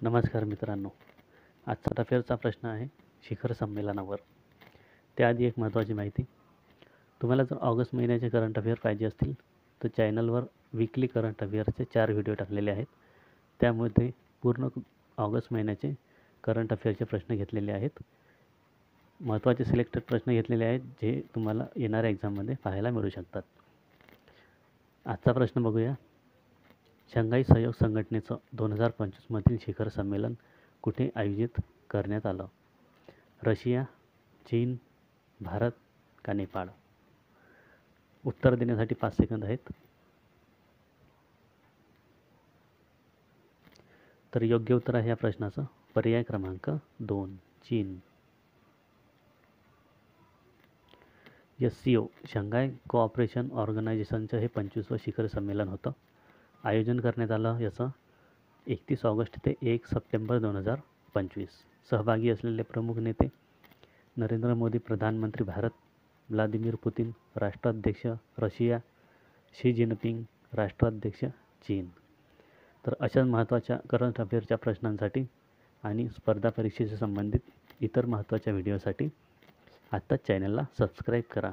नमस्कार मित्रांनो. आजचा अफेअरचा प्रश्न आहे शिखर संमेलनावर. त्याआधी एक महत्त्वाची माहिती. तुम्हाला जर ऑगस्ट महिन्याचे करंट अफेअर पाहिजे असतील तर चॅनलवर वीकली करंट अफेअरचे 4 व्हिडिओ टाकलेले आहेत. त्यामध्ये पूर्ण ऑगस्ट महिन्याचे करंट अफेअरचे प्रश्न घेतलेले आहेत. महत्त्वाचे सिलेक्टेड प्रश्न घेतलेले आहेत जे तुम्हाला येणाऱ्या एक्झाममध्ये पाहायला मिळू शकतात. आजचा प्रश्न बघूया. शंघाई सहयोग संघटनेचं 2025 मधील शिखर संमेलन कुठे आयोजित करण्यात आलं? रशिया, चीन, भारत का नेपाळ? उत्तर देण्यासाठी 5 सेकंद आहेत. तर योग्य उत्तर आहे या प्रश्नाचं पर्याय क्रमांक 2 चीन. SCO शंघाय कोऑपरेशन ऑर्गनायझेशनचं हे 25वं शिखर संमेलन होतं. आयोजन करण्यात आलं याचं 31 ऑगस्ट ते 1 सप्टेंबर 2025. सहभागी असलेले प्रमुख नेते नरेंद्र मोदी प्रधानमंत्री भारत, व्लादिमीर पुतिन राष्ट्राध्यक्ष रशिया, शी जिनपिंग राष्ट्राध्यक्ष चीन. तर अशाच महत्त्वाच्या करंट अफेअरच्या प्रश्नांसाठी आणि स्पर्धा परीक्षेशी संबंधित इतर महत्त्वाच्या व्हिडिओसाठी आत्ताच चॅनलला सबस्क्राईब करा.